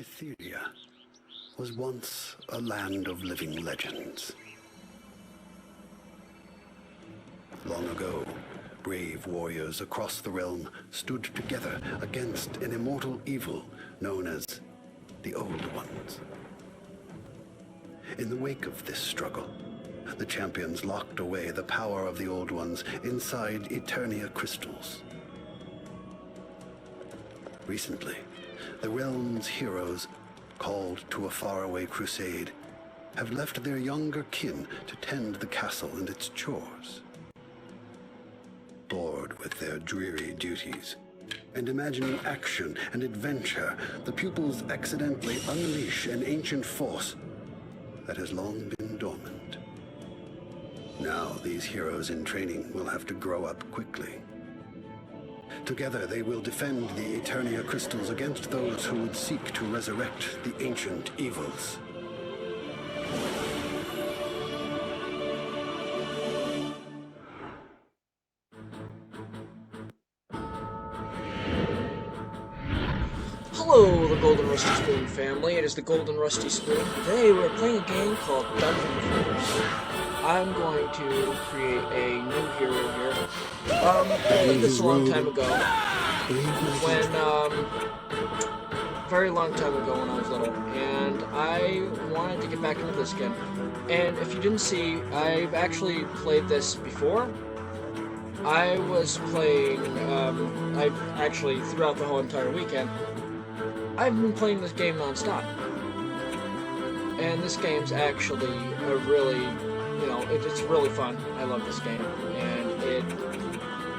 Etheria was once a land of living legends. Long ago, brave warriors across the realm stood together against an immortal evil known as the Old Ones. In the wake of this struggle, the champions locked away the power of the Old Ones inside Eternia crystals. Recently, the realm's heroes, called to a faraway crusade, have left their younger kin to tend the castle and its chores. Bored with their dreary duties, and imagining action and adventure, the pupils accidentally unleash an ancient force that has long been dormant. Now these heroes in training will have to grow up quickly. Together they will defend the Eternia crystals against those who would seek to resurrect the ancient evils. Hello, the Golden Rusty Spoon family. It is the Golden Rusty Spoon. Today we're playing a game called Dungeon Crawlers. I'm going to create a new hero here. I did this a long time ago. Very long time ago when I was little. And I wanted to get back into this again. And if you didn't see, I've actually played this before. I was playing, throughout the whole entire weekend, I've been playing this game non-stop. And this game's actually a really, it's really fun. I love this game. And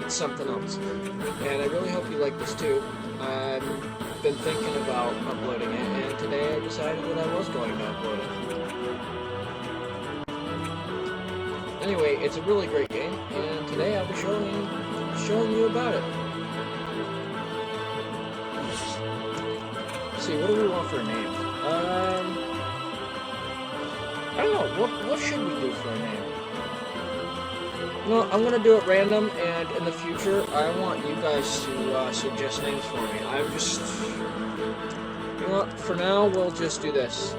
it's something else. And I really hope you like this too. I've been thinking about uploading it, and today I decided that I was going to upload it. Anyway, it's a really great game, and today I'll be showing you about it. Let's see, what do we want for a name? I don't know, what should we do for a name? Well, I'm gonna do it random, and in the future, I want you guys to suggest names for me. You know what, for now, we'll just do this.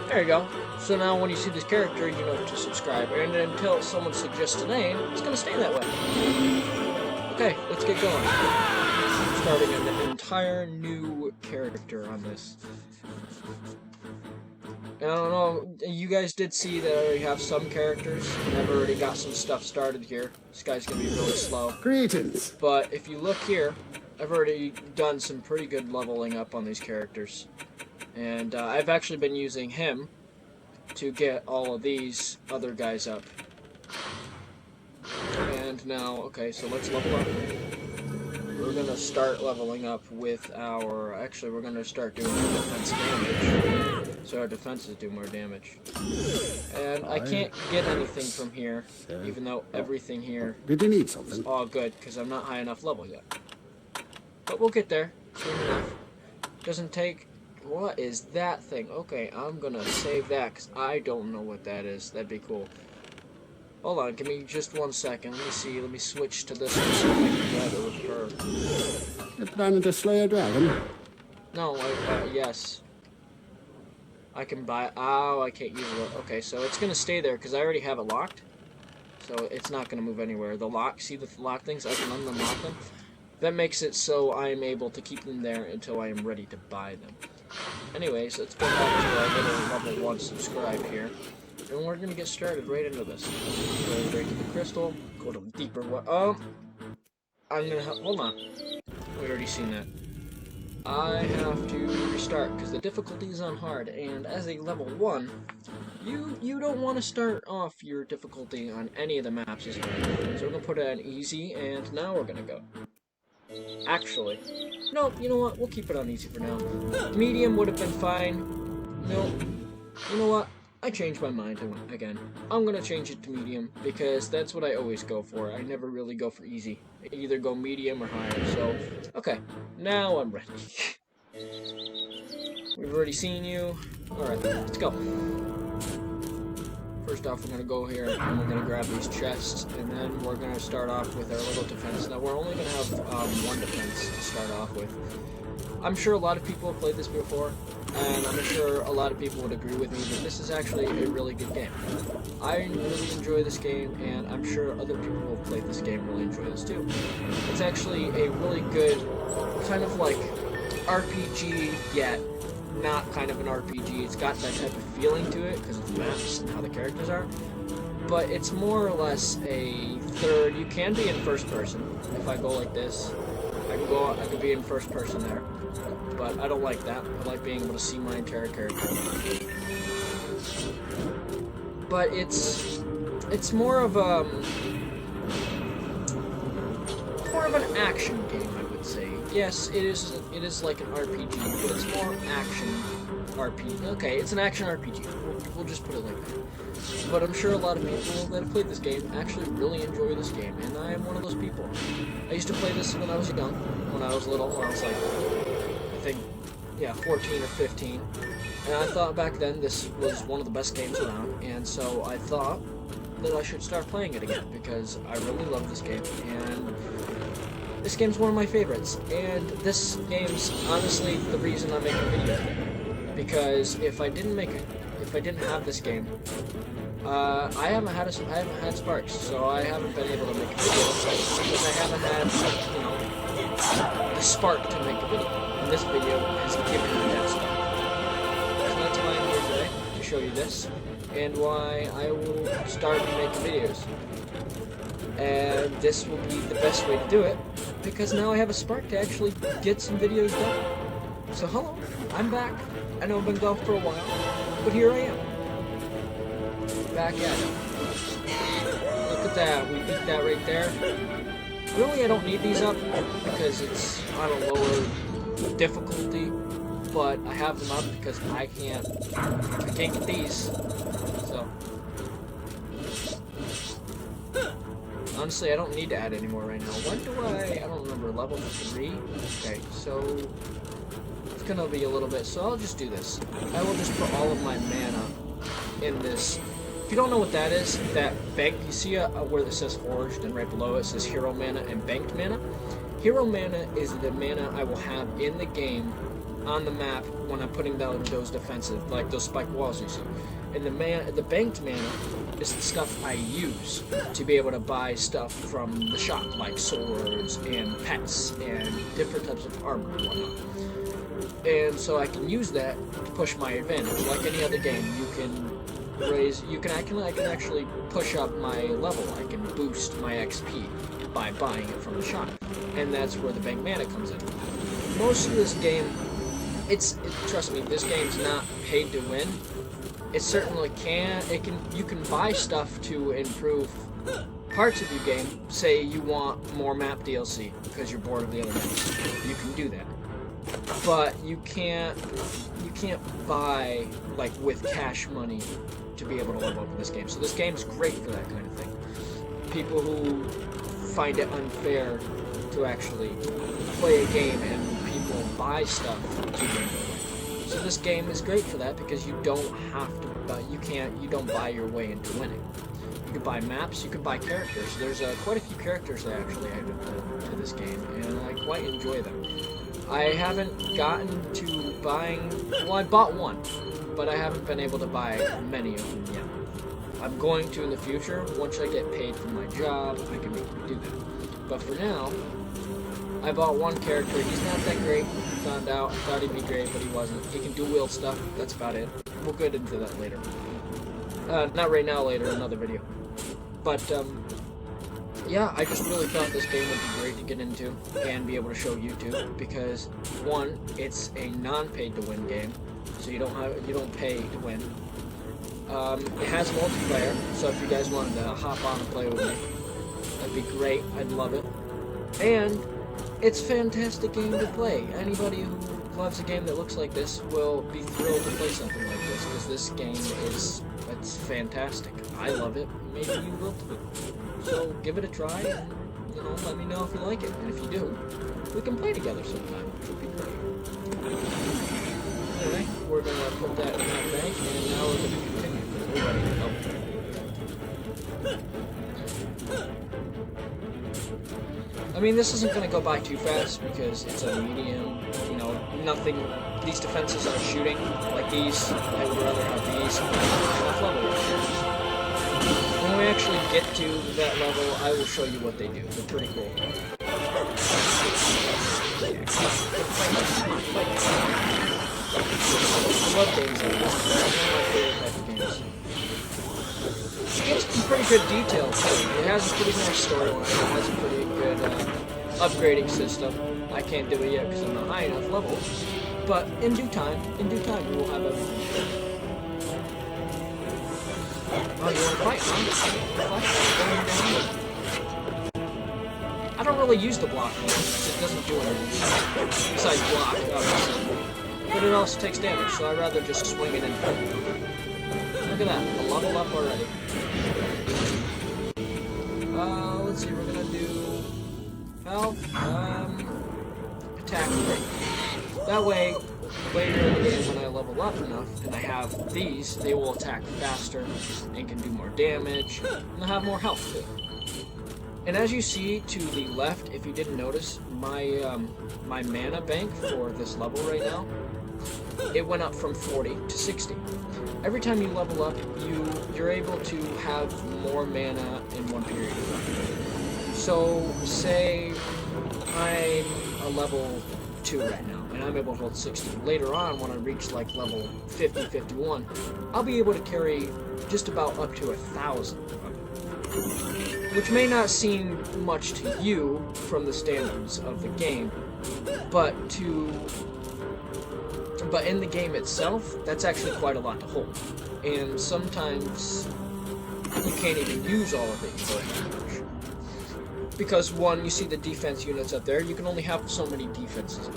There you go. So now when you see this character, you know to subscribe. And until someone suggests a name, it's going to stay that way. Okay, let's get going. Starting an entire new character on this. And I don't know, you guys did see that I already have some characters. I've already got some stuff started here. This guy's going to be really slow. Greetings! But if you look here, I've already done some pretty good leveling up on these characters. And I've actually been using him to get all of these other guys up. And now, okay, so let's level up. We're going to start leveling up with our... Actually, we're going to start doing defense damage. So our defenses do more damage. And I can't get anything from here, even though everything here Did you need something? is all good, because I'm not high enough level yet. But we'll get there soon enough. Doesn't take... What is that thing? Okay, I'm gonna save that because I don't know what that is. That'd be cool. Hold on, give me just 1 second. Let me see. Let me switch to this one so I can grab it with her. You're planning to slay a dragon? No, yes. I can buy... Oh, I can't use it. Okay, so it's gonna stay there because I already have it locked. So it's not gonna move anywhere. The lock, see the lock things? I can unlock them. That makes it so I'm able to keep them there until I am ready to buy them. Anyways, let's go back to our little level 1 subscribe here. And we're going to get started right into this. Go right to the crystal. Go to deeper... I'm going to... Hold on. We've already seen that. I have to restart because the difficulty is on hard. And as a level 1, you don't want to start off your difficulty on any of the maps as hard. So we're going to put it on easy, and now we're going to go. Actually, no, you know what? We'll keep it on easy for now. Medium would have been fine. No, you know what? I changed my mind again. I'm gonna change it to medium because that's what I always go for. I never really go for easy. I either go medium or higher. So, okay, now I'm ready. We've already seen you. All right, let's go. First off, we're going to go here and we're going to grab these chests, and then we're going to start off with our little defense. Now, we're only going to have one defense to start off with. I'm sure a lot of people have played this before, and I'm sure a lot of people would agree with me that this is actually a really good game. I really enjoy this game, and I'm sure other people who have played this game really enjoy this too. It's actually a really good, kind of like RPG, yet not kind of an RPG. It's got that type of feeling to it because of the maps and how the characters are. But it's more or less a third. You can be in first person. If I go like this, I could be in first person there. But I don't like that. I like being able to see my entire character. But it's more of an action game, I would say. Yes, it is like an RPG, but it's more action RPG. Okay, it's an action RPG. We'll just put it like that. But I'm sure a lot of people that have played this game actually really enjoy this game, and I am one of those people. I used to play this when I was young, when I was little, when I was like, I think, yeah, 14 or 15. And I thought back then this was one of the best games around, and so I thought that I should start playing it again, because I really love this game, and this game's one of my favorites. And this game's honestly the reason I'm making a video today. Because if I didn't have this game, I haven't had sparks, so I haven't been able to make a video because I haven't had, you know, the spark to make a video. And this video has given me that spark. So that's why I'm here today, to show you this, and why I will start making videos. And this will be the best way to do it, because now I have a spark to actually get some videos done. So hello, I'm back. I know I've been gone for a while, but here I am. Back at it. Look at that, we beat that right there. Really, I don't need these up, because it's on a lower difficulty, but I have them up because I can't get these, so. Honestly, I don't need to add any more right now. When do I don't remember, level 3? Okay, so it's gonna be a little bit, so I'll just do this. I will just put all of my mana in this. If you don't know what that is, that bank, you see where this says forged, and right below it says hero mana and banked mana? Hero mana is the mana I will have in the game on the map when I'm putting down those defensive, like those spike walls you see. And the banked mana is the stuff I use to be able to buy stuff from the shop, like swords and pets and different types of armor and whatnot. And so I can use that to push my advantage. Like any other game, you can raise, I can actually push up my level. I can boost my XP by buying it from the shop. And that's where the bank mana comes in. Most of this game, trust me, this game's not paid to win. It certainly you can buy stuff to improve parts of your game. Say you want more map DLC because you're bored of the other maps. You can do that. But you can't buy, like, with cash money to be able to level up in this game. So this game's great for that kind of thing. People who find it unfair to actually play a game and people buy stuff to win. So this game is great for that because you don't have to, you don't buy your way into winning. You can buy maps, you can buy characters. There's quite a few characters that actually added to this game, and I quite enjoy them. I haven't gotten to buying, well, I bought one, but I haven't been able to buy many of them yet. I'm going to in the future. Once I get paid for my job, I can maybe do that. But for now, I bought one character. He's not that great. Found out. I thought he'd be great, but he wasn't. He can do wheel stuff. That's about it. We'll get into that later. Not right now, later, another video. But, yeah, I just really thought this game would be great to get into and be able to show you too, because one, it's a non-paid-to-win game, so you don't pay to win. It has multiplayer, so if you guys wanted to hop on and play with me, that'd be great. I'd love it. And it's a fantastic game to play. Anybody who loves a game that looks like this will be thrilled to play something like this, because this game it's fantastic. I love it. Maybe you will too. So give it a try, and let me know if you like it. And if you do, we can play together sometime, which would be great. Anyway, we're gonna put that in that bank, and now we're gonna continue. We're ready to go. I mean, this isn't going to go by too fast because it's a medium, you know, nothing, these defenses are shooting, like these, I would rather have these enough level. When we actually get to that level, I will show you what they do. They're pretty cool. I love games like this. They're one of my favorite type of games. It gets some pretty good detail too. It has a pretty nice storyline. It has a pretty good upgrading system. I can't do it yet because I'm not high enough level. But in due time, we will have everything. Oh, you want to fight, huh? I don't really use the block because it doesn't do anything. Besides block, obviously. But it also takes damage, so I'd rather just swing it in. Look at that, a level up already. Let's see, we're gonna do health, attack rate. That way, later in the game when I level up enough and I have these, they will attack faster and can do more damage, and they'll have more health too. And as you see to the left, if you didn't notice, my my mana bank for this level right now, it went up from 40 to 60. Every time you level up, you're able to have more mana in one period of time. So, say I'm a level 2 right now, and I'm able to hold 60. Later on, when I reach like level 50, 51, I'll be able to carry just about up to 1,000. Which may not seem much to you from the standards of the game, but in the game itself, that's actually quite a lot to hold. And sometimes you can't even use all of it very much. Because one, you see the defense units up there, you can only have so many defenses.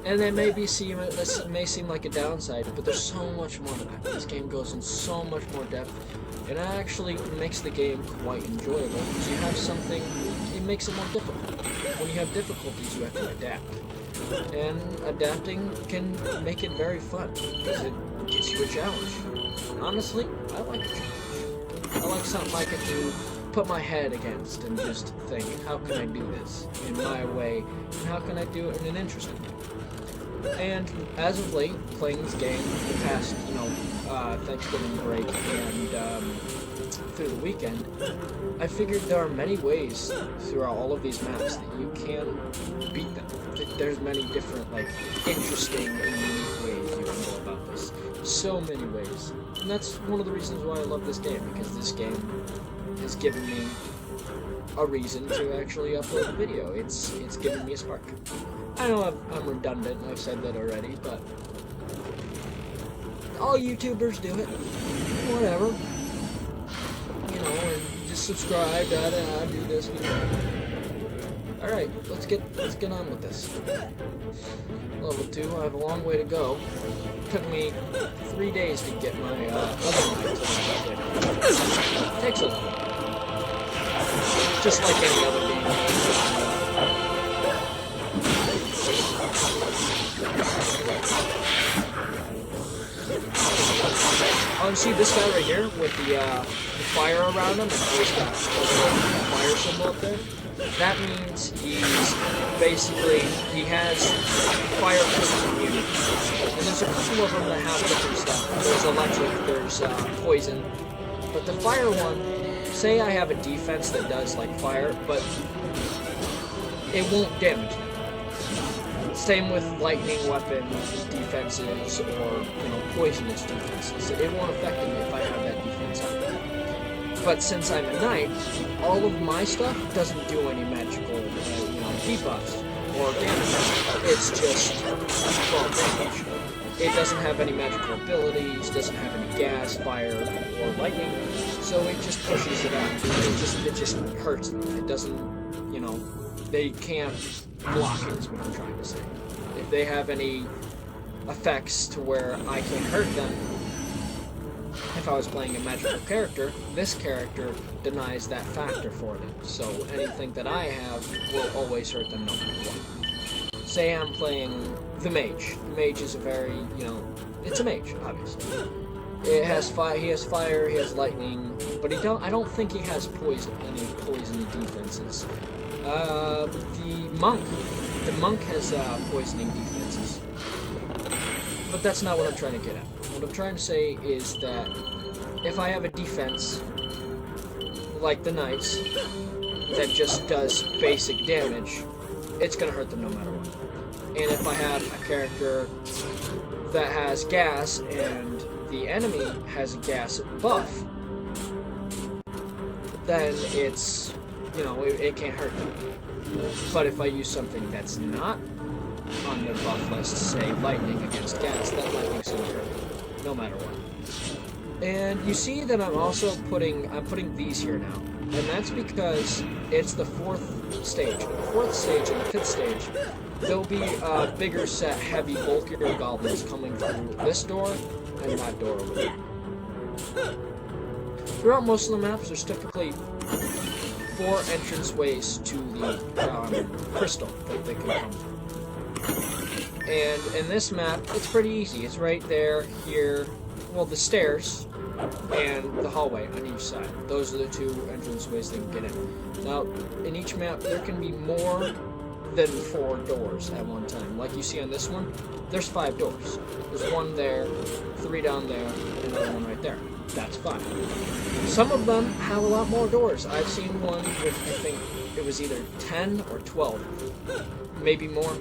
And that may seem like a downside, but there's so much more to that. This game goes in so much more depth, and it actually makes the game quite enjoyable, because you have something, it makes it more difficult. When you have difficulties, you have to adapt. And adapting can make it very fun, because it gives you a challenge. And honestly, I like a challenge. I like something I can put my head against and just think, how can I do this in my way, and how can I do it in an interesting way? And as of late, playing this game the past, Thanksgiving break and through the weekend, I figured there are many ways throughout all of these maps that you can beat them. There's many different, interesting and unique ways you can go about this. So many ways. And that's one of the reasons why I love this game, because this game has given me a reason to actually upload a video. It's given me a spark. I know I'm redundant, I've said that already, but all YouTubers do it. Whatever. And just subscribe, do this, Alright, let's get on with this. Level 2, I have a long way to go. It took me 3 days to get my other knights. Takes a while. Just like any other game. Oh, and see this guy right here with the fire around him, and always got the fire symbol up there? That means he has fire immunity. And there's a couple of them that have different stuff. There's electric, there's poison. But the fire one, say I have a defense that does fire, but it won't damage them. Same with lightning weapon defenses or poisonous defenses. It won't affect me if I have that defense on. But since I'm a knight, all of my stuff doesn't do any magical debuffs or damage. It's just 12 damage. It doesn't have any magical abilities, doesn't have any gas, fire, or lightning, so it just pushes it out. It just hurts them. It doesn't, they can't block it, is what I'm trying to say. If they have any effects to where I can't hurt them, if I was playing a magical character, this character denies that factor for them. So anything that I have will always hurt them no matter what. Say I'm playing the Mage. The Mage is a very, it's a mage, obviously. It has fire. He has fire. He has lightning, but I don't think he has poison. Any poison defenses. The monk has poisoning defenses. But that's not what I'm trying to get at. What I'm trying to say is that if I have a defense like the knights that just does basic damage, it's gonna hurt them no matter what. And if I have a character that has gas and the enemy has a gas buff, then it's, you know, it can't hurt them. But if I use something that's not on the buff list, say lightning against gas, that lightning's gonna hurt them, no matter what. And you see that I'm also putting these here now. And that's because it's the 4th stage. In the 4th stage and the 5th stage, there'll be a bigger set, heavy, bulkier goblins coming through this door and that door over there. Throughout most of the maps, there's typically 4 entrance ways to the crystal that they can come through. And in this map, it's pretty easy. It's right there, here, well, the stairs, and the hallway on each side. Those are the 2 entrance ways they can get in. Now, in each map, there can be more than 4 doors at one time. Like you see on this one, there's 5 doors. There's 1 there, 3 down there, and another one right there. That's 5. Some of them have a lot more doors. I've seen one with, I think, it was either 10 or 12. Maybe more.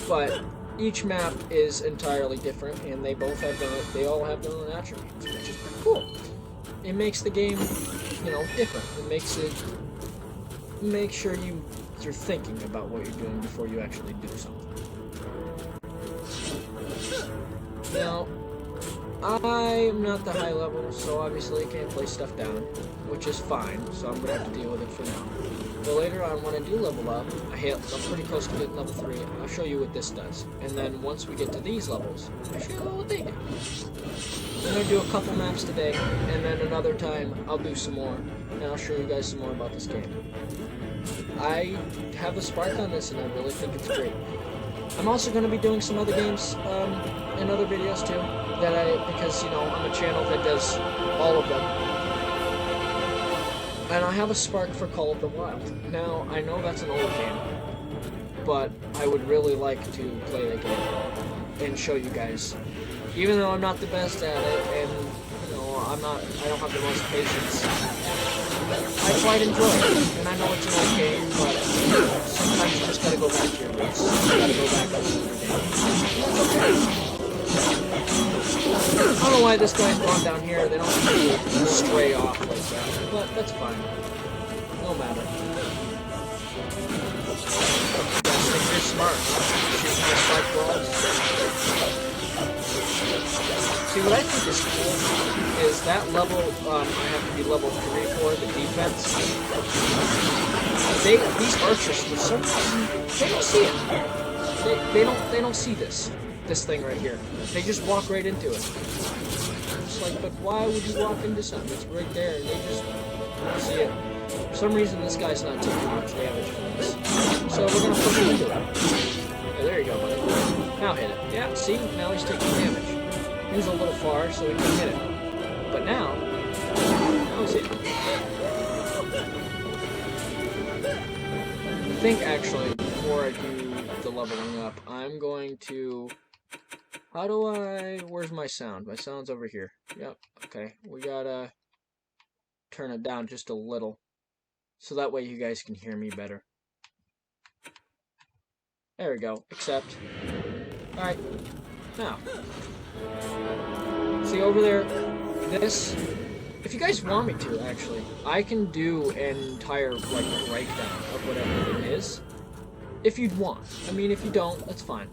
But each map is entirely different, and they all have their own attributes, which is pretty cool. It makes the game, you know, different. It makes sure you're thinking about what you're doing before you actually do something. Now, I'm not the high level, so obviously I can't place stuff down, which is fine, so I'm gonna have to deal with it for now. But later on, when I do level up, I'm pretty close to getting level 3, I'll show you what this does. And then once we get to these levels, I'll show you what they do. I'm going to do a couple maps today, and then another time, I'll do some more, and I'll show you guys some more about this game. I have a spark on this, and I really think it's great. I'm also going to be doing some other games in other videos too, because, you know, I'm a channel that does all of them. And I have a spark for Call of the Wild. Now, I know that's an old game, but I would really like to play the game and show you guys. Even though I'm not the best at it, and, you know, I don't have the most patience, I quite enjoy it. And I know it's an old game, but sometimes you just gotta go back to your roots. You gotta go back to the game. I don't know why this guy's gone down here. They don't stray off like that, but that's fine. No matter. You guys think you're smart, shooting my spike balls. See, what I think is cool is that level, I have to be level 3 for, the defense. These archers, for some reason, they don't see it. They don't see this thing right here. They just walk right into it. It's like, but why would you walk into something? It's right there, and they just don't see it. For some reason, this guy's not taking much damage from this. So we're gonna push him into it. Yeah, there you go, buddy. Now hit it. Yeah, see? Now he's taking damage. He was a little far, so he couldn't hit it. But now he's hitting it. I think, actually, before I do the leveling up, I'm going to... Where's my sound? My sound's over here. Yep, okay. We gotta turn it down just a little, so that way you guys can hear me better. There we go, accept. Alright, now. See over there, this, if you guys want me to, actually, I can do an entire, like, breakdown of what everything is. If you'd want. I mean, if you don't, that's fine.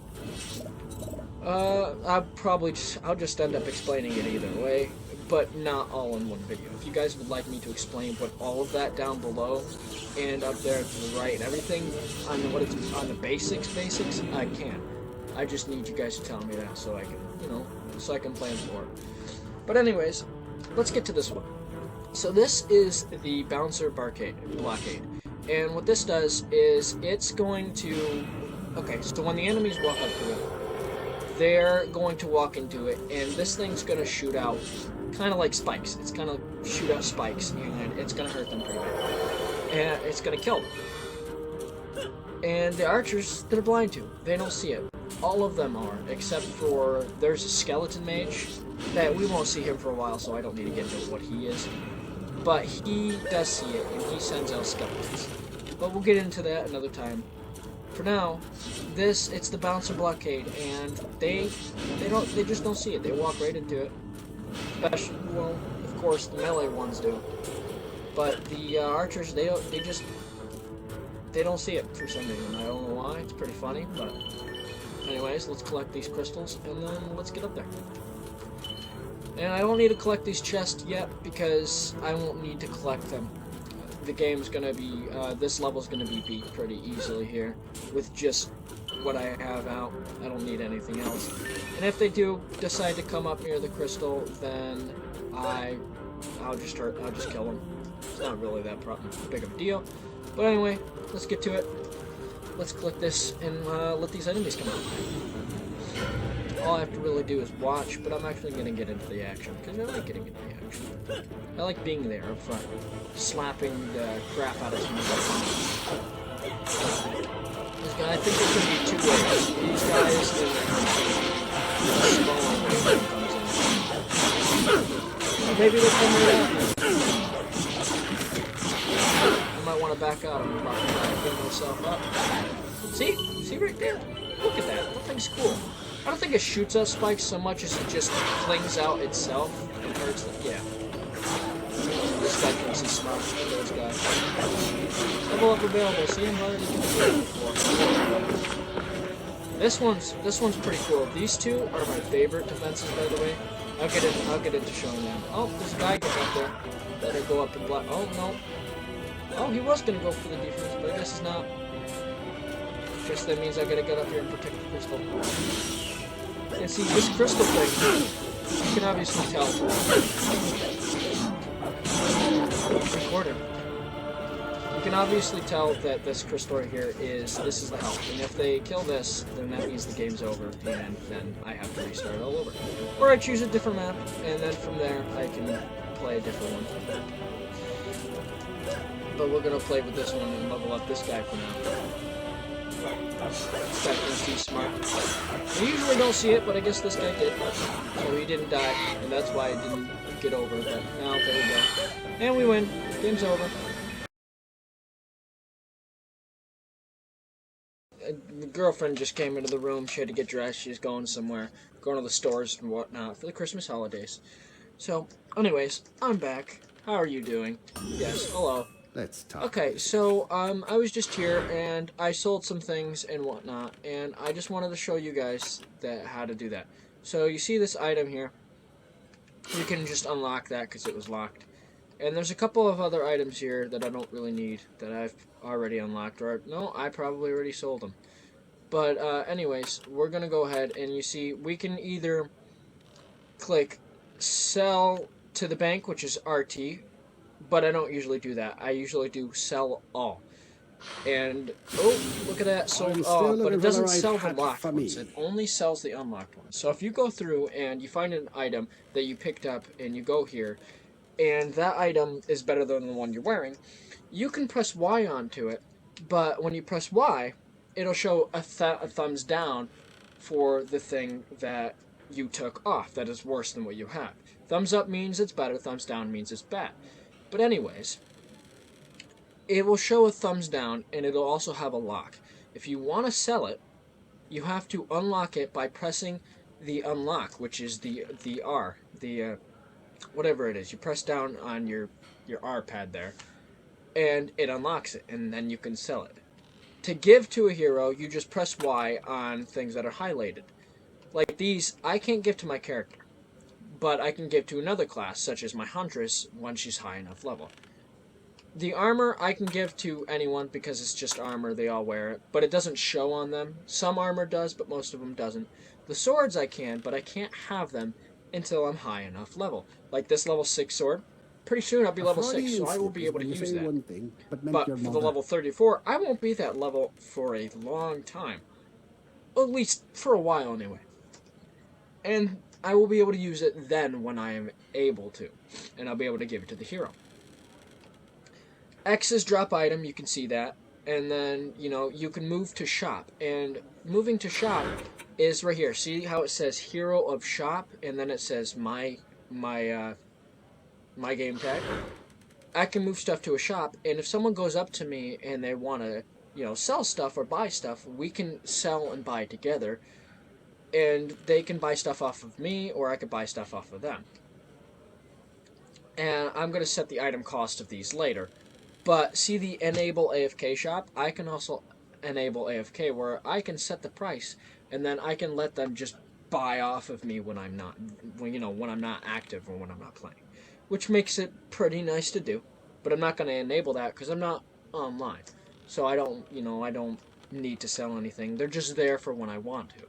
I'll just end up explaining it either way, but not all in one video. If you guys would like me to explain what all of that down below and up there to the right and everything on the basics, I can. I just need you guys to tell me that so I can, you know, so I can plan for it. But anyways, let's get to this one. So this is the Bouncer Blockade. And what this does is it's going to... Okay, so when the enemies walk up to it, they're going to walk into it, and this thing's going to shoot out kind of like spikes. It's going to shoot out spikes, and it's going to hurt them pretty bad. And it's going to kill them. And the archers, they're blind to. They don't see it. All of them are, except for there's a skeleton mage that we won't see him for a while, so I don't need to get into what he is. But he does see it, and he sends out skeletons. But we'll get into that another time. For now, it's the bouncer blockade, and they just don't see it. They walk right into it. Especially, well, of course, the melee ones do. But the archers, they don't see it for some reason. I don't know why. It's pretty funny, but anyways, let's collect these crystals, and then let's get up there. And I don't need to collect these chests yet, because I won't need to collect them. The game's gonna be, this level's gonna be beat pretty easily here, with just what I have out. I don't need anything else. And if they do decide to come up near the crystal, then I'll just kill them. It's not really that big of a deal. But anyway, let's get to it. Let's click this and let these enemies come out. All I have to really do is watch, but I'm actually going to get into the action, because I like getting into the action. I like being there up front, slapping the crap out of somebody. This guy, I think there could be two ways. These guys, the smaller wave comes in. Maybe they come right out. I might want to back out. I'm about to bring myself up. See right there? Look at that. That thing's cool. I don't think it shoots out spikes so much as it just flings out itself and hurts them. Yeah. This guy thinks he's smart. Look at this guy. Level up available. See him already before. This one's pretty cool. These two are my favorite defenses, by the way. I'll get into showing them. Oh, there's a guy getting up there. Better go up and block. Oh no. Oh, he was gonna go for the defense, but I guess he's not. Guess that means I gotta get up here and protect the crystal. And see, this crystal thing, you can obviously tell. Recording. You can obviously tell that this crystal right here this is the help. And if they kill this, then that means the game's over, and then I have to restart all over. Or I choose a different map, and then from there I can play a different one. But we're gonna play with this one and level up this guy for now. This guy thinks he's smart. I usually don't see it, but I guess this guy did. So he didn't die, and that's why I didn't get over. But now, there we go. And we win. Game's over. The girlfriend just came into the room. She had to get dressed. She's going somewhere. Going to the stores and whatnot for the Christmas holidays. So, anyways, I'm back. How are you doing? Yes, hello. Let's talk. Okay, so I was just here and I sold some things and whatnot, and I just wanted to show you guys how to do that. So you see this item here. You can just unlock that because it was locked. And there's a couple of other items here that I don't really need that I've already unlocked, or no, I probably already sold them. But anyways, we're gonna go ahead and you see we can either click sell to the bank, which is RT. But I don't usually do that. I usually do sell all. And, oh, look at that, sold all. But it doesn't sell the locked ones. It only sells the unlocked ones. So if you go through and you find an item that you picked up and you go here, and that item is better than the one you're wearing, you can press Y onto it. But when you press Y, it'll show a thumbs down for the thing that you took off that is worse than what you have. Thumbs up means it's better, thumbs down means it's bad. But anyways, it will show a thumbs down, and it'll also have a lock. If you want to sell it, you have to unlock it by pressing the unlock, which is the R, whatever it is. You press down on your R pad there, and it unlocks it, and then you can sell it. To give to a hero, you just press Y on things that are highlighted. Like these, I can't give to my character. But I can give to another class, such as my Huntress, when she's high enough level. The armor I can give to anyone because it's just armor, they all wear it, but it doesn't show on them. Some armor does, but most of them doesn't. The swords I can, but I can't have them until I'm high enough level. Like this level 6 sword, pretty soon I'll be level 6, so I will be able to use that. But for the level 34, I won't be that level for a long time. At least for a while anyway. and I will be able to use it then when I am able to, and I'll be able to give it to the hero. X is drop item, you can see that, and then, you know, you can move to shop, and moving to shop is right here. See how it says hero of shop, and then it says my game tag? I can move stuff to a shop, and if someone goes up to me and they want to, you know, sell stuff or buy stuff, we can sell and buy together, and they can buy stuff off of me, or I could buy stuff off of them. And I'm going to set the item cost of these later. But see the enable AFK shop? I can also enable AFK where I can set the price, and then I can let them just buy off of me when I'm not, when I'm not active or when I'm not playing, which makes it pretty nice to do. But I'm not going to enable that because I'm not online, so I don't need to sell anything. They're just there for when I want to.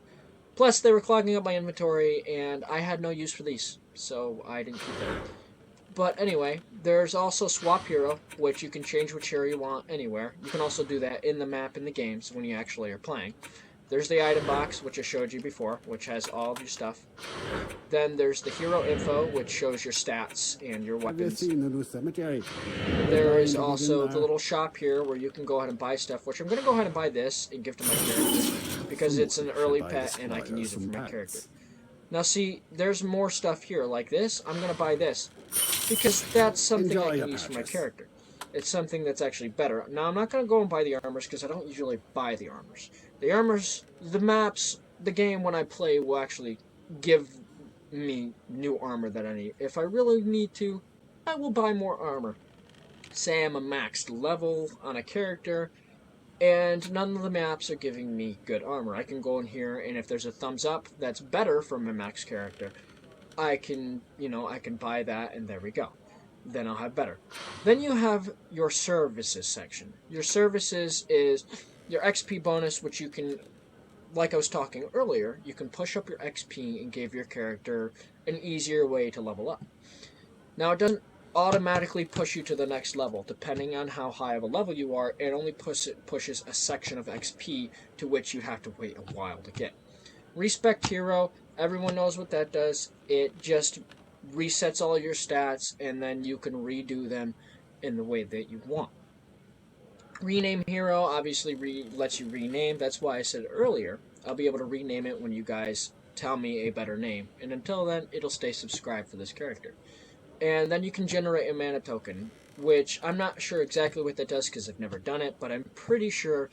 Plus, they were clogging up my inventory, and I had no use for these, so I didn't keep them. But anyway, there's also Swap Hero, which you can change which hero you want anywhere. You can also do that in the map in the games when you actually are playing. There's the item box, which I showed you before, which has all of your stuff. Then there's the hero info, which shows your stats and your weapons. There is also the little shop here where you can go ahead and buy stuff, which I'm going to go ahead and buy this and give to my character because it's an early pet and I can use it for my character. Now see, there's more stuff here, like this. I'm going to buy this, because that's something I can use for my character. It's something that's actually better. Now, I'm not going to go and buy the armors, because I don't usually buy the armors. The armors, the maps, the game when I play will actually give me new armor that I need. If I really need to, I will buy more armor. Say I'm a maxed level on a character, and none of the maps are giving me good armor. I can go in here, and if there's a thumbs up that's better for my max character, I can buy that, and there we go. Then I'll have better. Then you have your services section. Your services is your XP bonus, which you can, like I was talking earlier, you can push up your XP and give your character an easier way to level up. Now, it doesn't automatically push you to the next level. Depending on how high of a level you are, it only pushes a section of XP to which you have to wait a while to get. Respect Hero, everyone knows what that does. It just resets all your stats, and then you can redo them in the way that you want. Rename Hero obviously lets you rename. That's why I said earlier, I'll be able to rename it when you guys tell me a better name. And until then, it'll stay subscribed for this character. And then you can generate a mana token, which I'm not sure exactly what that does because I've never done it, but I'm pretty sure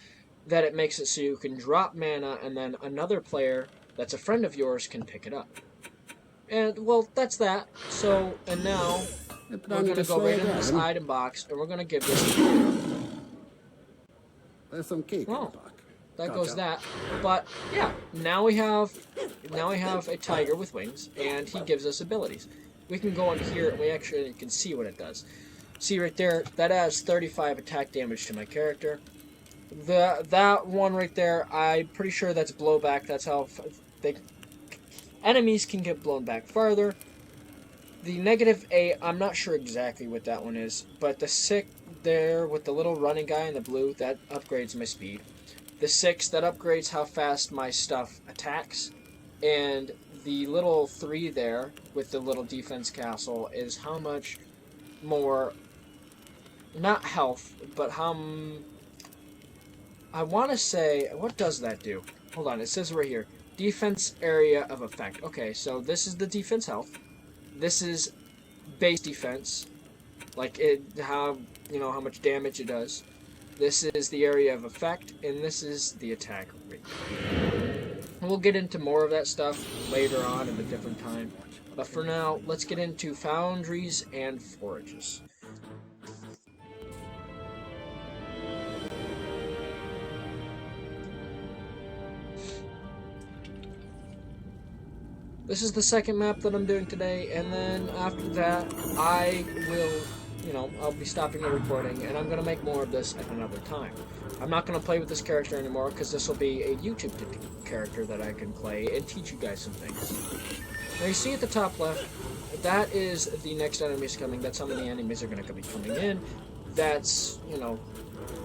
that it makes it so you can drop mana and then another player that's a friend of yours can pick it up. And, well, that's that. So, and now, we're going to go right into this item box, and we're going to give this to Hero. There's some cake in the box. That goes that. But, yeah, now we have a tiger with wings, and he gives us abilities. We can go in here, and we actually can see what it does. See right there, that adds 35 attack damage to my character. That one right there, I'm pretty sure that's blowback. That's how enemies can get blown back farther. The -8, I'm not sure exactly what that one is, but the 6 there with the little running guy in the blue, that upgrades my speed. The 6, that upgrades how fast my stuff attacks. And the little 3 there with the little defense castle is how much more, not health, but how, I want to say, what does that do? Hold on, it says right here, defense area of effect. Okay, so this is the defense health. This is base defense, like how much damage it does. This is the area of effect, and this is the attack rate. We'll get into more of that stuff later on at a different time. But for now, let's get into foundries and forages. This is the second map that I'm doing today, and then after that, I will, I'll be stopping the recording, and I'm going to make more of this at another time. I'm not going to play with this character anymore, because this will be a YouTube character that I can play and teach you guys some things. Now you see at the top left, that is the next enemies coming. That's how many enemies are going to be coming in. That's,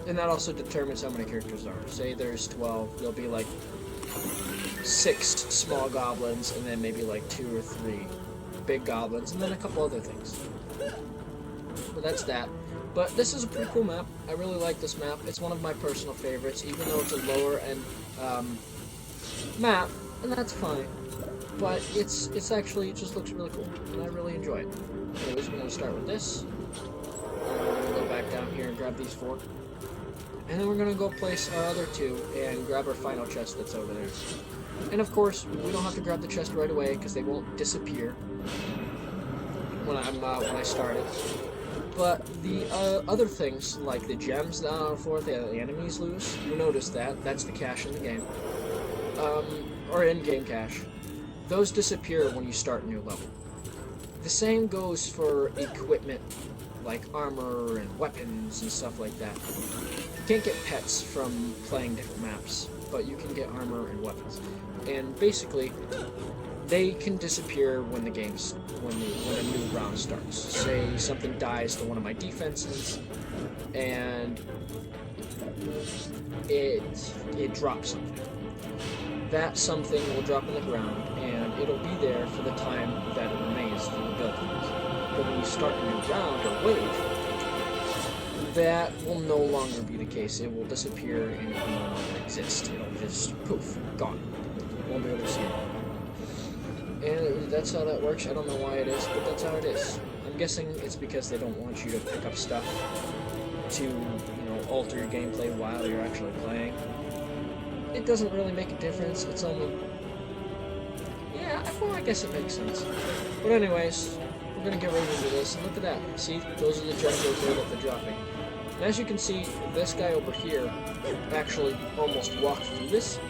and that also determines how many characters there are. Say there's 12, there'll be like 6 small goblins, and then maybe like 2 or 3 big goblins, and then a couple other things. But that's that. But this is a pretty cool map. I really like this map. It's one of my personal favorites, even though it's a lower end map, and that's fine. But it's actually, it just looks really cool, and I really enjoy it. Anyways, we're going to start with this. We're going to go back down here and grab these 4. And then we're going to go place our other 2 and grab our final chest that's over there. And of course, we don't have to grab the chest right away because they won't disappear when I start it. But the other things, like the gems down on the floor that the enemies lose, you notice that. That's the cash in the game. Or in-game cash. Those disappear when you start a new level. The same goes for equipment, like armor and weapons and stuff like that. You can't get pets from playing different maps, but you can get armor and weapons. And basically, they can disappear when the game's when a new round starts. Say something dies to one of my defenses, and it drops something. That something will drop on the ground, and it'll be there for the time that it remains for the build phase. But when you start a new round or wave, that will no longer be the case. It will disappear and it will no longer exist. It'll just poof, gone. Won't be able to see it. And that's how that works. I don't know why it is, but that's how it is. I'm guessing it's because they don't want you to pick up stuff to, alter your gameplay while you're actually playing. It doesn't really make a difference. It's only... Yeah, well, I guess it makes sense. But anyways, we're going to get right into this. And look at that. See? Those are the gems right there that they're dropping. And as you can see, this guy over here actually almost walked through this.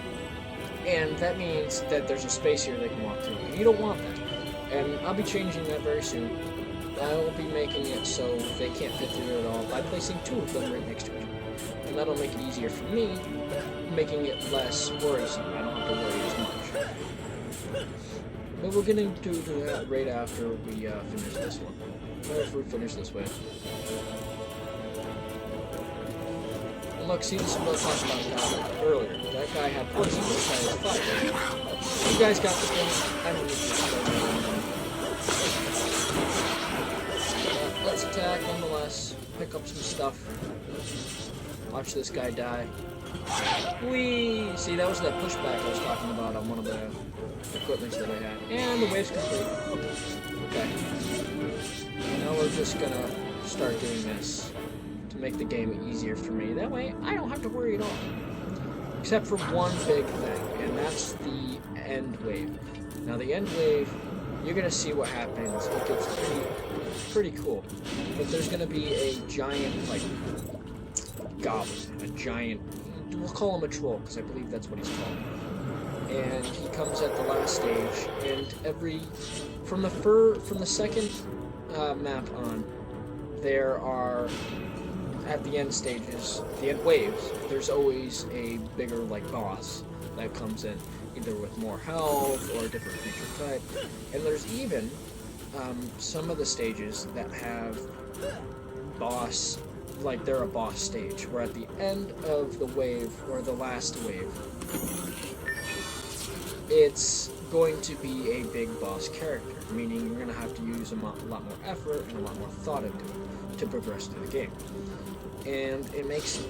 And that means that there's a space here they can walk through. And you don't want that. And I'll be changing that very soon. I will be making it so they can't fit through it at all by placing 2 of them right next to each other. And that'll make it easier for me, making it less worrisome. I don't have to worry as much. But we're getting to do that right after we finish this one. Or if we finish this way. And look, see, this is what I was talking about earlier. That guy had poison, this guy has fire. You guys got this one. I don't need this. Let's attack nonetheless. Pick up some stuff. Watch this guy die. Whee! See, that was that pushback I was talking about on one of the equipments that I had. And the wave's complete. Okay. Now we're just gonna start doing this to make the game easier for me. That way, I don't have to worry at all. Except for one big thing, and that's the end wave. Now, the end wave, you're gonna see what happens. It gets pretty cool. But there's gonna be a giant, like, goblin, a giant, we'll call him a troll, because I believe that's what he's called. And he comes at the last stage, and from the second map on, there are, at the end stages, the end waves, there's always a bigger, like, boss that comes in, either with more health or a different creature type. And there's even some of the stages that have boss, like they're a boss stage, where at the end of the wave, or the last wave, it's going to be a big boss character, meaning you're going to have to use a lot more effort and a lot more thought into it to progress through the game. And it makes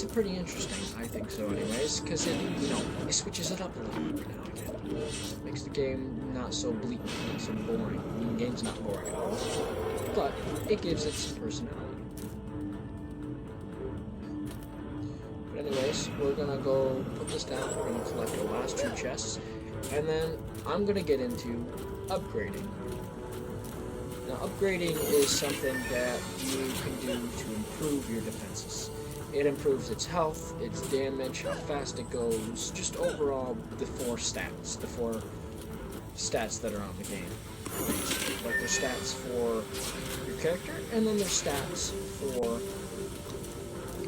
it pretty interesting, I think so anyways, because it switches it up a little bit now again. It makes the game not so bleak, not so boring. I mean, the game's not boring at all, but it gives it some personality. But anyways, we're gonna go put this down, we're gonna collect the last 2 chests, and then I'm gonna get into upgrading. Now, upgrading is something that you can do to improve your defenses. It improves its health, its damage, how fast it goes, just overall the 4 stats that are on the game. Like there's stats for your character, and then there's stats for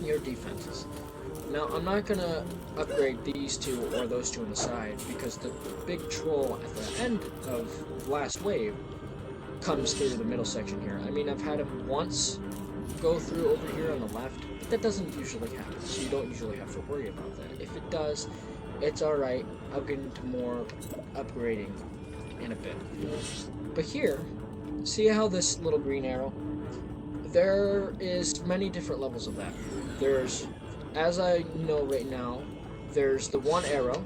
your defenses. Now, I'm not going to upgrade these 2 or those 2 on the side, because the big troll at the end of last wave comes through the middle section here. I mean, I've had him once go through over here on the left, that doesn't usually happen, so you don't usually have to worry about that. If it does, it's alright. I'll get into more upgrading in a bit. But here, see how this little green arrow? There is many different levels of that. There's, as I know right now, there's the 1 arrow,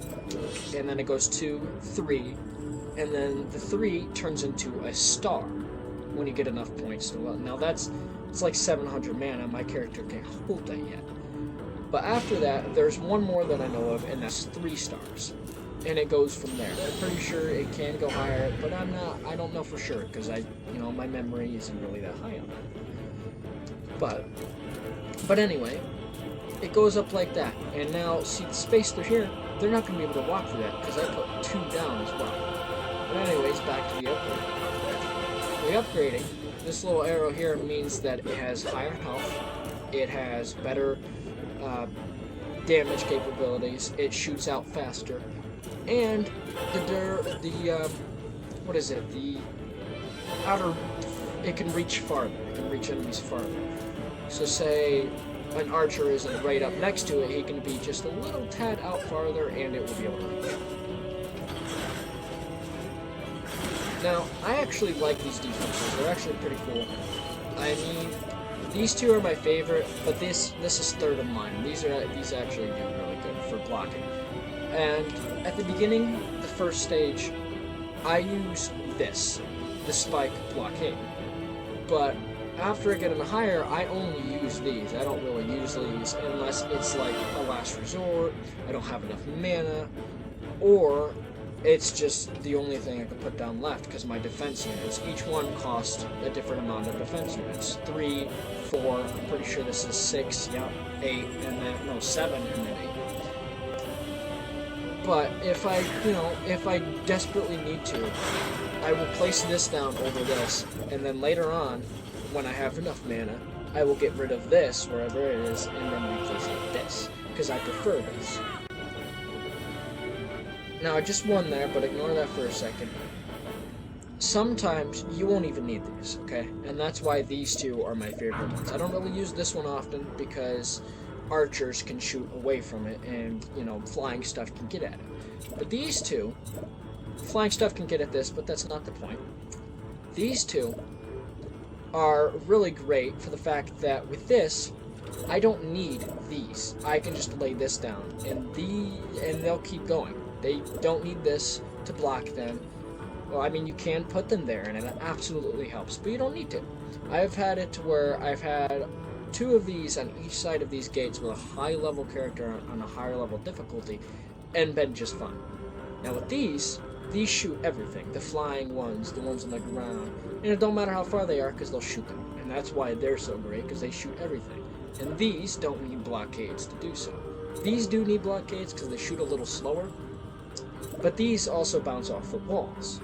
and then it goes 2, 3, and then the 3 turns into a star when you get enough points. Now it's like 700 mana. My character can't hold that yet. But after that, there's one more that I know of, and that's 3 stars. And it goes from there. I'm pretty sure it can go higher, but I don't know for sure, because my memory isn't really that high on that. But anyway, it goes up like that. And now, see the space through here, they're not going to be able to walk through that, because I put 2 down as well. But anyways, back to the upgrading. The upgrading, this little arrow here means that it has higher health, it has better damage capabilities, it shoots out faster, and the outer, it can reach farther, it can reach enemies farther. So say an archer isn't right up next to it, he can be just a little tad out farther and it will be able to reach. Now, I actually like these defenses, they're actually pretty cool. I mean, these 2 are my favorite, but this is third of mine. These actually do really good for blocking. And at the beginning, the first stage, I use the spike blockade. But after I get in higher, I only use these. I don't really use these unless it's like a last resort, I don't have enough mana, or it's just the only thing I can put down left, because my defense units, each one costs a different amount of defense units. 3, 4, I'm pretty sure this is 6, yeah, 8, and then, no, 7, and then 8. But if I desperately need to, I will place this down over this, and then later on, when I have enough mana, I will get rid of this, wherever it is, and then replace it with this, because I prefer this. Now, I just won there, but ignore that for a second. Sometimes you won't even need these, okay? And that's why these 2 are my favorite ones. I don't really use this one often because archers can shoot away from it and, flying stuff can get at it. But these 2, flying stuff can get at this, but that's not the point. These 2 are really great for the fact that with this, I don't need these. I can just lay this down, and they'll keep going. They don't need this to block them. Well, I mean, you can put them there, and it absolutely helps, but you don't need to. I've had it to where I've had 2 of these on each side of these gates with a high-level character on a higher level difficulty, and been just fine. Now with these shoot everything. The flying ones, the ones on the ground, and it don't matter how far they are, because they'll shoot them. And that's why they're so great, because they shoot everything. And these don't need blockades to do so. These do need blockades, because they shoot a little slower, but these also bounce off the walls.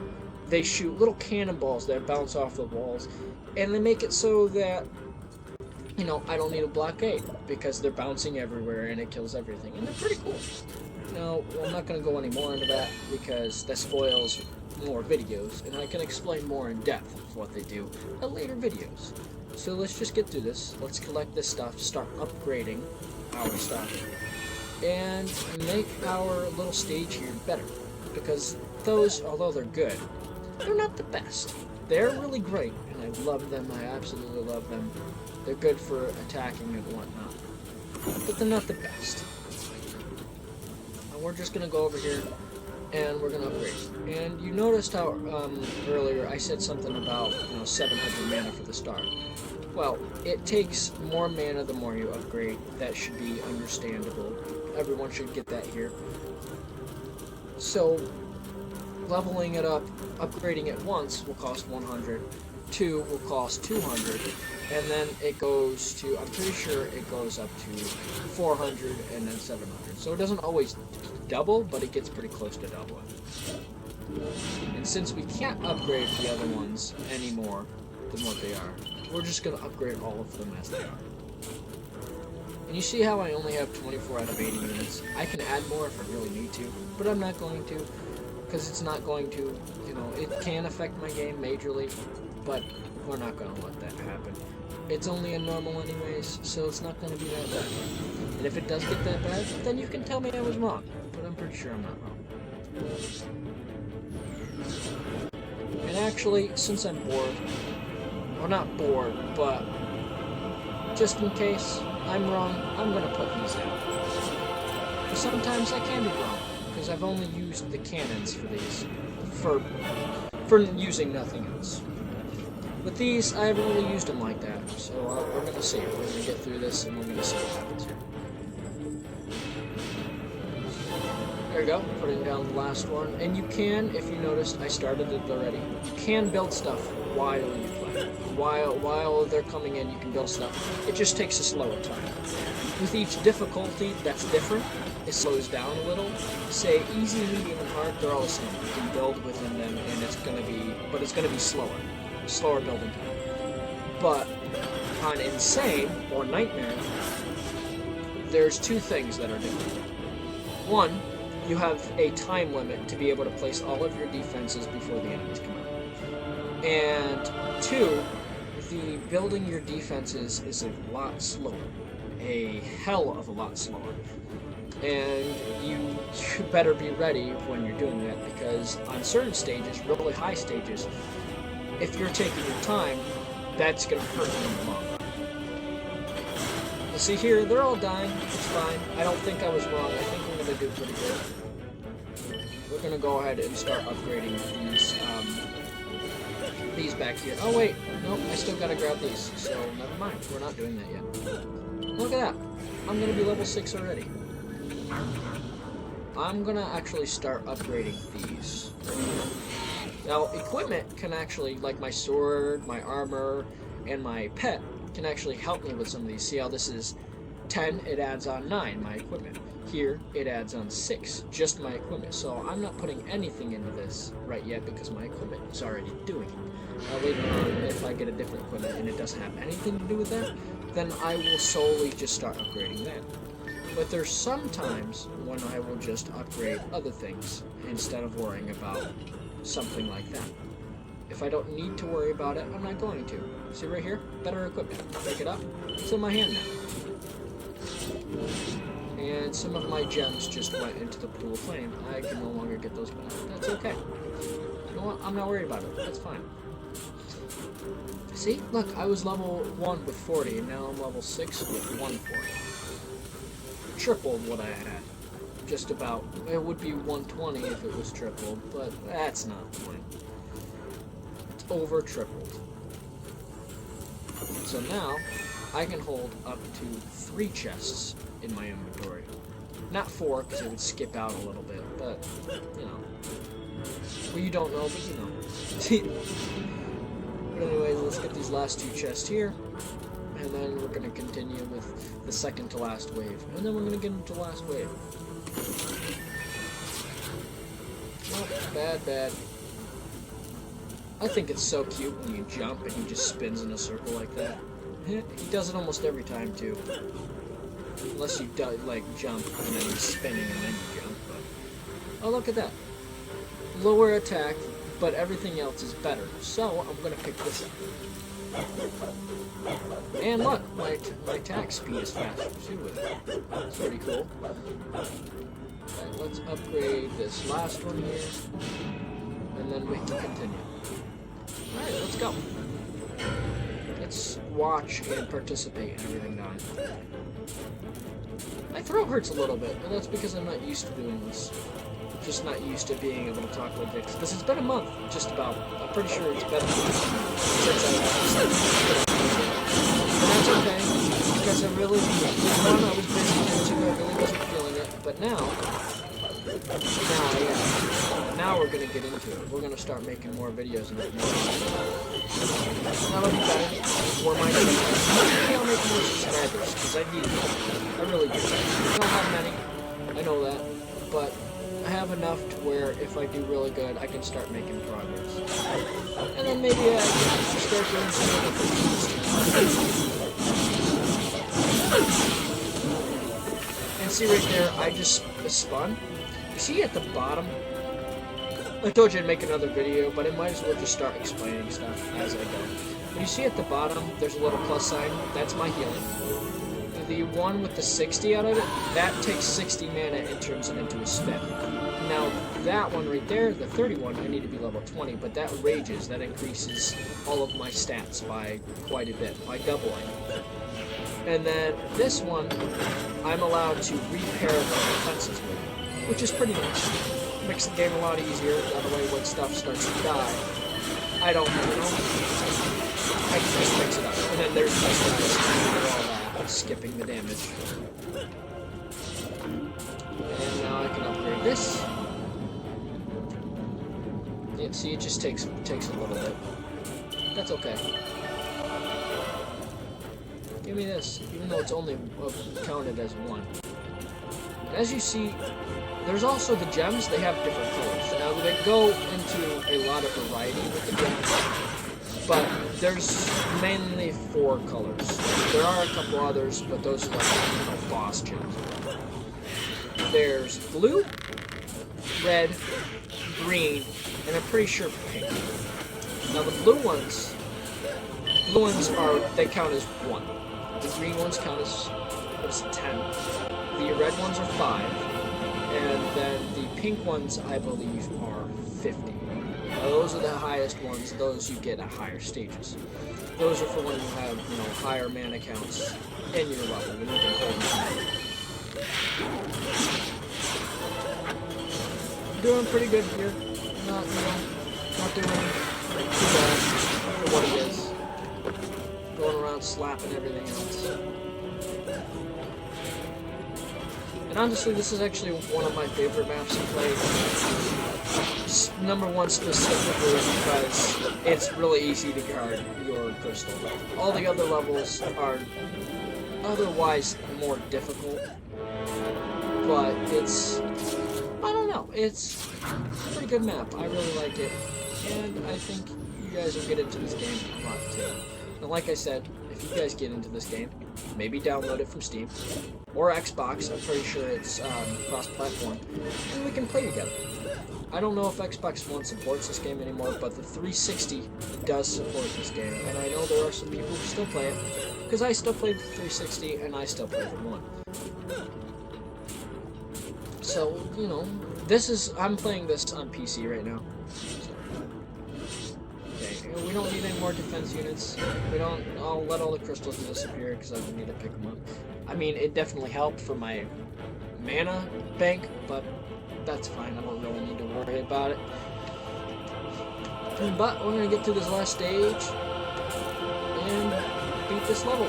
They shoot little cannonballs that bounce off the walls, and they make it so that, I don't need a blockade, because they're bouncing everywhere and it kills everything, and they're pretty cool. Now, I'm not going to go any more into that, because that spoils more videos, and I can explain more in depth of what they do in later videos. So let's just get through this, let's collect this stuff, start upgrading our stuff, and make our little stage here better. Because those, although they're good, they're not the best. They're really great, and I love them, I absolutely love them. They're good for attacking and whatnot. But they're not the best. And we're just going to go over here, and we're going to upgrade. And you noticed how earlier I said something about 700 mana for the start. Well, it takes more mana the more you upgrade. That should be understandable. Everyone should get that here. So, leveling it up, upgrading it once will cost 100, 2 will cost 200, and then it goes to, I'm pretty sure it goes up to 400 and then 700. So it doesn't always double, but it gets pretty close to doubling. And since we can't upgrade the other ones any more than what they are, we're just going to upgrade all of them as they are. And you see how I only have 24 out of 80 units. I can add more if I really need to, but I'm not going to, because it's not going to, it can affect my game majorly, but we're not going to let that happen. It's only a normal anyways, so it's not going to be that bad. And if it does get that bad, then you can tell me I was wrong. But I'm pretty sure I'm not wrong. And actually, since I'm bored, well, not bored, but just in case I'm wrong, I'm going to put these down. Sometimes I can be wrong, because I've only used the cannons for these, for using nothing else. With these, I haven't really used them like that, so we're going to see. We're going to get through this, and we're going to see what happens here. There we go, putting down the last one. And you can, if you noticed, I started it already, you can build stuff while you play. While they're coming in, you can build stuff. It just takes a slower time. With each difficulty, that's different. It slows down a little. Say easy, medium, and hard, they're all the same. You can build within them, and it's gonna be slower building time. But on Insane or Nightmare, there's two things that are different. One, you have a time limit to be able to place all of your defenses before the enemies come out. And two, the building your defenses is a lot slower. A hell of a lot slower. And you better be ready when you're doing that, because on certain stages, really high stages, if you're taking your time, that's going to hurt you in the long run. You see here, they're all dying. It's fine. I don't think I was wrong. I think we're going to do pretty good. We're going to go ahead and start upgrading these back here. Oh, wait. Nope, I still got to grab these. So, never mind. We're not doing that yet. Look at that. I'm going to be level 6 already. I'm going to actually start upgrading these. Now, equipment can actually, like my sword, my armor, and my pet, can actually help me with some of these. See how this is 10, it adds on 9, my equipment. Here, it adds on 6, just my equipment. So I'm not putting anything into this right yet because my equipment is already doing it. Now later on, if I get a different equipment and it doesn't have anything to do with that, then I will solely just start upgrading that. But there's some times when I will just upgrade other things instead of worrying about something like that. If I don't need to worry about it, I'm not going to. See right here? Better equipment. Pick it up. It's in my hand now. And some of my gems just went into the pool of flame. I can no longer get those back. That's okay. You know what? I'm not worried about it. That's fine. See? Look, I was level 1 with 40, and now I'm level 6 with 140. Tripled what I had. Just about. It would be 120 if it was tripled, but that's not the point. It's over tripled. So now, I can hold up to 3 chests in my inventory. Not 4, because it would skip out a little bit, but, you know. Well, you don't know, but you know. But anyways, let's get these last 2 chests here. And then we're going to continue with the second to last wave. And then we're going to get into the last wave. Oh, bad. I think it's so cute when you jump and he just spins in a circle like that. He does it almost every time, too. Unless you, like, jump and then he's spinning and then you jump. But oh, look at that. Lower attack, but everything else is better. So, I'm going to pick this up. And look, my attack speed is faster too with it. That's pretty cool. Alright, let's upgrade this last one here. And then we can continue. Alright, let's go. Let's watch and participate in everything done. My throat hurts a little bit, but that's because I'm not used to doing this. Just not used to being able to talk like this. Because it's been a month, just about. I'm pretty sure it's been a month since I last. And that's okay, because I really, one, I was busy, and two, I really wasn't feeling it. But now we're going to get into it. We're going to start making more videos and more. Now it'll be better. More my videos. Maybe I'll make more subscribers, because I need them. I really do. I don't have many. I know that. But I have enough to where if I do really good, I can start making progress. And then maybe I can start doing some other things. And see right there, I just spun. See at the bottom? I told you I'd make another video, but I might as well just start explaining stuff as I go. When you see at the bottom, there's a little plus sign. That's my healing. The one with the 60 out of it, that takes 60 mana and turns it into a spell. Now, that one right there, the 31, I need to be level 20, but that rages. That increases all of my stats by quite a bit, by doubling. And then this one, I'm allowed to repair the defenses with, which is pretty nice. Makes the game a lot easier. That way, when stuff starts to die, I don't, I can just fix it up. And then there's this guys for all that, skipping the damage. And now I can upgrade this. Yeah, see, it just takes a little bit. That's okay. Give me this, even though it's only counted as one. As you see, there's also the gems. They have different colors. Now, they go into a lot of variety with the gems, but there's mainly 4 colors. There are a couple others, but those are like, boss gems. There's blue, red, green, and I'm pretty sure pink. Now, the blue ones they count as 1. The green ones count as, 10. The red ones are 5. And then the pink ones, I believe, are 50. Now, those are the highest ones. Those you get at higher stages. Those are for when you have, higher mana counts in your level, when you can hold them. Doing pretty good here. Not doing too bad for what it is. Going around slapping everything else. And honestly, this is actually one of my favorite maps to play. Number 1 specifically because it's really easy to guard your crystal. All the other levels are otherwise more difficult, but it's a pretty good map. I really like it, and I think you guys will get into this game a lot too. And like I said, if you guys get into this game, maybe download it from Steam or Xbox. I'm pretty sure it's cross-platform, and we can play together. I don't know if Xbox One supports this game anymore, but the 360 does support this game, and I know there are some people who still play it, because I still play the 360 and I still play the One. So, I'm playing this on PC right now. Okay, we don't need any more defense units. I'll let all the crystals disappear because I don't need to pick them up. I mean, it definitely helped for my mana bank, but that's fine. I don't really need to worry about it. But we're going to get to this last stage and beat this level.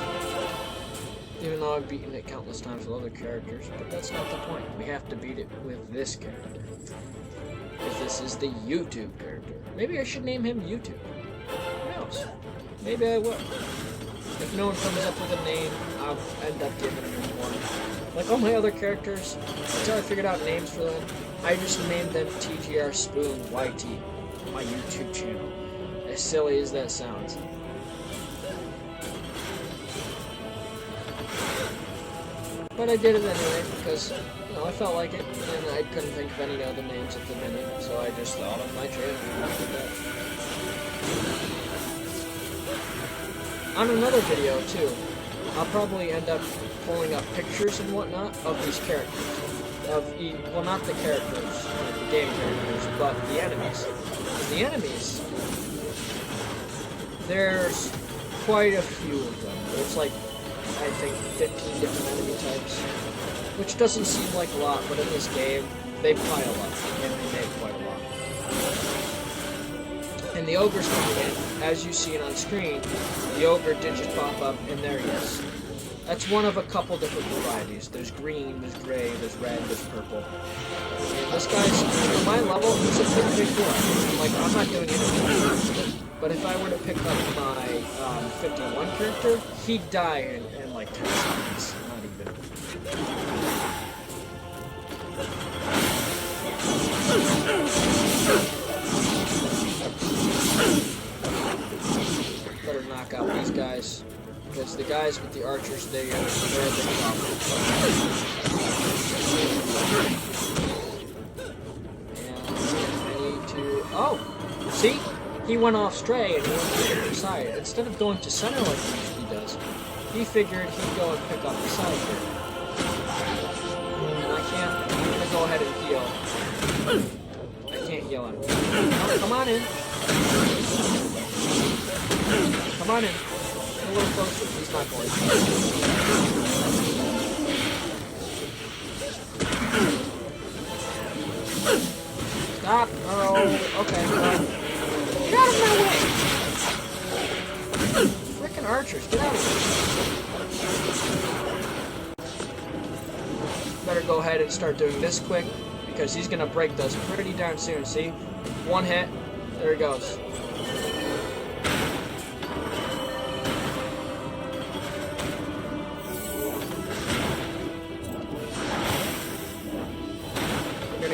Even though I've beaten it countless times with other characters, but that's not the point. We have to beat it with this character. Because this is the YouTube character. Maybe I should name him YouTube. Who knows? Maybe I will. If no one comes up with a name, I'll end up giving him one. Like all my other characters, until I figured out names for them, I just named them TGR Spoon YT, my YouTube channel. As silly as that sounds. But I did it anyway, because, I felt like it, and I couldn't think of any other names at the minute, so I just thought of my channel and I did that. On another video, too, I'll probably end up pulling up pictures and whatnot of these characters. Well, not the characters, the game characters, but the enemies. The enemies, there's quite a few of them. There's like, I think 15 different enemy types, which doesn't seem like a lot, but in this game, they pile up, and they make quite a lot. And the ogres coming in, as you see it on screen, the ogre did just pop up, and there he is. That's one of a couple different varieties. There's green, there's gray, there's red, there's purple. And this guy's, at my level, he's a pretty big boy. Like, I'm not doing anything. But if I were to pick up my 51 character, he'd die in like 10 seconds. Not even. Better knock out these guys. Because the guys with the archers, they're a big problem. And I need to... Oh! See? he went off stray and he went to the other side. Instead of going to center like he usually does, he figured he'd go and pick up the side here. And I'm gonna go ahead and heal. I can't heal him. Oh, come on in. Come on in. Get a little closer. He's not going. Stop. Oh, okay. Get out of my way. Frickin' archers, get out of here. Better go ahead and start doing this quick, because he's gonna break those pretty darn soon. See? One hit. There he goes.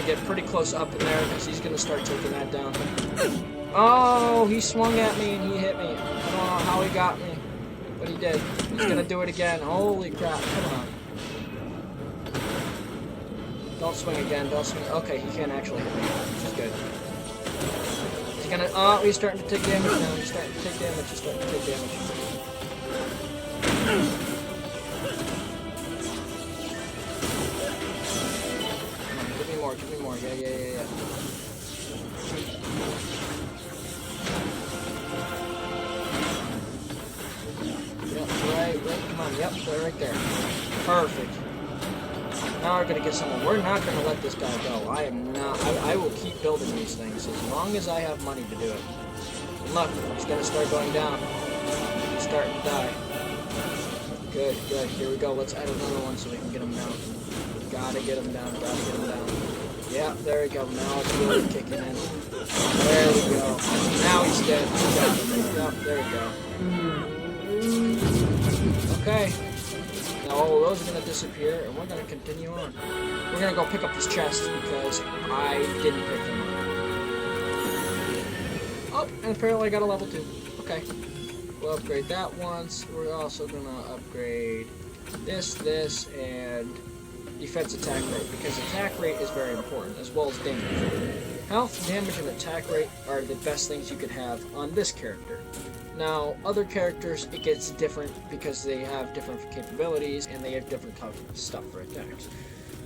Get pretty close up in there because he's gonna start taking that down. Oh, he swung at me and he hit me. I don't know how he got me, but he did. He's gonna do it again. Holy crap! Come on. Don't swing again. Don't swing. Okay, he can't actually hit me, which is good. He's gonna. Oh, he's starting to take damage now. He's starting to take damage. He's starting to take damage. Give me more. Yeah. Yep, right, come on, yep, they're right there. Perfect. Now we're gonna get someone. We're not gonna let this guy go. I will keep building these things as long as I have money to do it. And look, he's gonna start going down. He's starting to die. Good, here we go. Let's add another one so we can get him down. Gotta get him down. Yeah, there we go. Now it's really kicking in. There we go. Now he's dead. Yep, there we go. Okay. Now all those are going to disappear, and we're going to continue on. We're going to go pick up this chest because I didn't pick them up. Oh, and apparently I got a level 2. Okay. We'll upgrade that once. We're also going to upgrade this, and defense attack rate, because attack rate is very important, as well as damage. Health, damage, and attack rate are the best things you could have on this character. Now, other characters, it gets different because they have different capabilities and they have different type of stuff for attacks.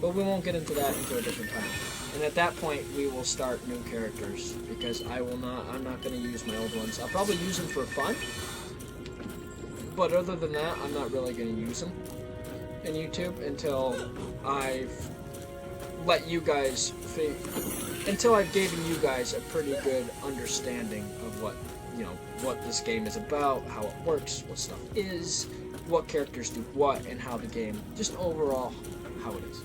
But we won't get into that until a different time. And at that point, we will start new characters, because I'm not going to use my old ones. I'll probably use them for fun, but other than that, I'm not really going to use them in YouTube until I've let you guys until I've given you guys a pretty good understanding of what this game is about, how it works, what stuff is, what characters do what, and how the game, just overall, how it is.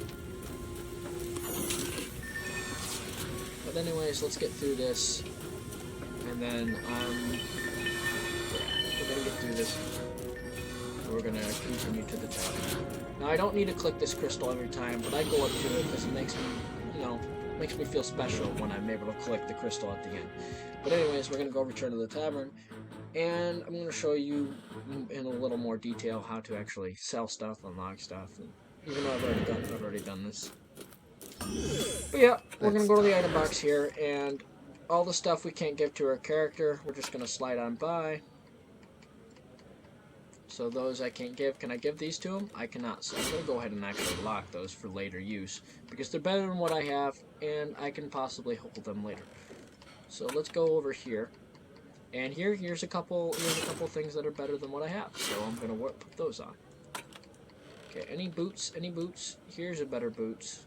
But anyways, let's get through this, and then we're gonna get through this. We're gonna continue to the top. Now, I don't need to click this crystal every time, but I go up to it because it makes me, makes me feel special when I'm able to collect the crystal at the end. But anyways, we're gonna go return to the tavern, and I'm gonna show you in a little more detail how to actually sell stuff, unlock stuff, and even though I've already done this. But yeah, we're gonna go to the item box here, and all the stuff we can't give to our character, we're just gonna slide on by. So those I can't give. Can I give these to him? I cannot. So I'm going to go ahead and actually lock those for later use, because they're better than what I have, and I can possibly hold them later. So let's go over here. And here's a couple things that are better than what I have. So I'm going to put those on. Okay, any boots? Here's a better boots.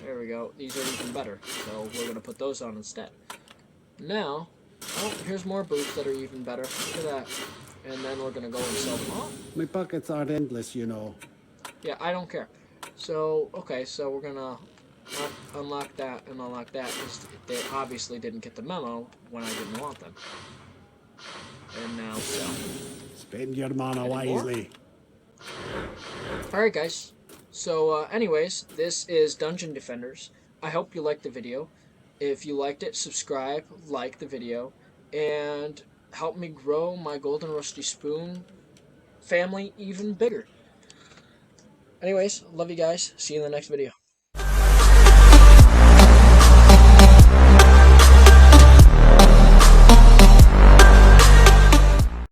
There we go. These are even better. So we're going to put those on instead. Now, oh, here's more boots that are even better. Look at that. And then we're going to go and sell them all. My pockets are endless, you know. Yeah, I don't care. So, okay, so we're going to unlock that and unlock that, because they obviously didn't get the memo when I didn't want them. And now sell. Spend your mana wisely. Alright, guys. So, anyways, this is Dungeon Defenders. I hope you liked the video. If you liked it, subscribe, like the video, and help me grow my Golden Rusty Spoon family even bigger. Anyways, love you guys. See you in the next video.